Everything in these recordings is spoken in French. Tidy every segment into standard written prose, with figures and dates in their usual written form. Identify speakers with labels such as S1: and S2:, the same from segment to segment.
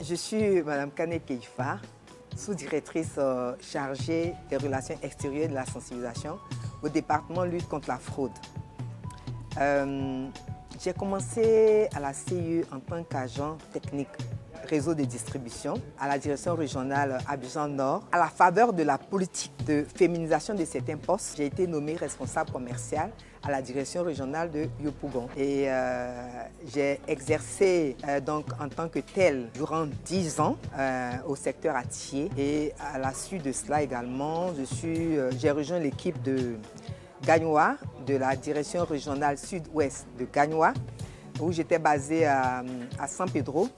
S1: Je suis Mme Kane Keifa, sous-directrice chargée des relations extérieures et de la sensibilisation au département lutte contre la fraude. J'ai commencé à la CIE en tant qu'agent technique réseau de distribution à la direction régionale Abidjan Nord. À la faveur de la politique de féminisation de certains postes, j'ai été nommée responsable commercial à la direction régionale de Yopougon. Et j'ai exercé donc en tant que tel durant 10 ans au secteur Atié. Et à la suite de cela également, j'ai rejoint l'équipe de Gagnoa, de la direction régionale sud-ouest de Gagnoa, où j'étais basée à San Pedro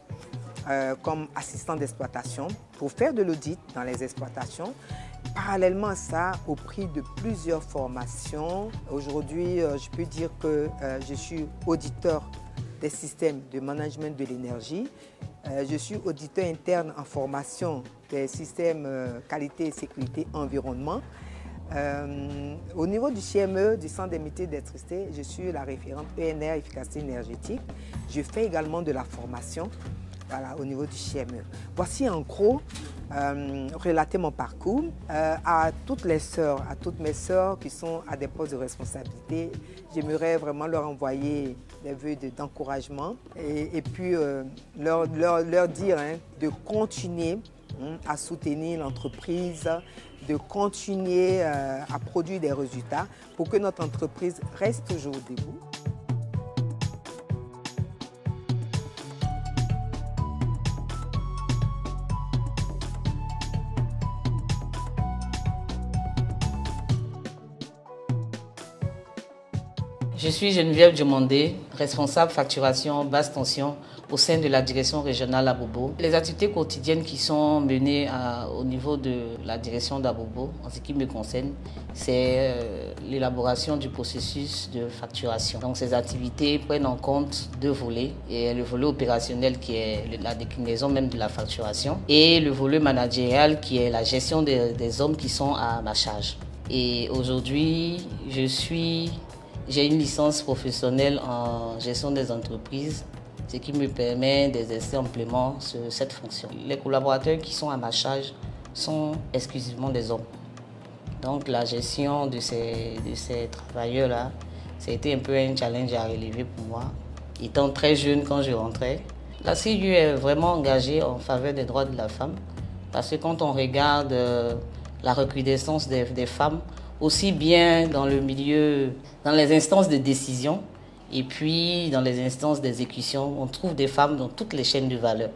S1: comme assistant d'exploitation pour faire de l'audit dans les exploitations. Parallèlement à ça, au prix de plusieurs formations, aujourd'hui, je peux dire que je suis auditeur des systèmes de management de l'énergie. Je suis auditeur interne en formation des systèmes qualité et sécurité environnement. Au niveau du CME, du Centre des métiers d'électricité, je suis la référente ENR, efficacité énergétique. Je fais également de la formation au niveau du CME. Voici en gros relater mon parcours à toutes mes sœurs qui sont à des postes de responsabilité. J'aimerais vraiment leur envoyer des vœux d'encouragement et puis leur dire de continuer à soutenir l'entreprise, de continuer à produire des résultats pour que notre entreprise reste toujours debout.
S2: Je suis Geneviève Diomandé, responsable facturation basse tension au sein de la direction régionale Abobo. Les activités quotidiennes qui sont menées au niveau de la direction d'Abobo, en ce qui me concerne, c'est l'élaboration du processus de facturation. Donc ces activités prennent en compte deux volets, et le volet opérationnel qui est la déclinaison même de la facturation et le volet managérial qui est la gestion des hommes qui sont à ma charge. Et aujourd'hui, j'ai une licence professionnelle en gestion des entreprises, ce qui me permet d'exercer amplement cette fonction. Les collaborateurs qui sont à ma charge sont exclusivement des hommes. Donc la gestion de ces travailleurs-là, ça a été un peu un challenge à relever pour moi. Étant très jeune quand je rentrais, la CIE est vraiment engagée en faveur des droits de la femme, parce que quand on regarde la recrudescence des femmes, aussi bien dans le milieu, dans les instances de décision et puis dans les instances d'exécution, on trouve des femmes dans toutes les chaînes de valeur.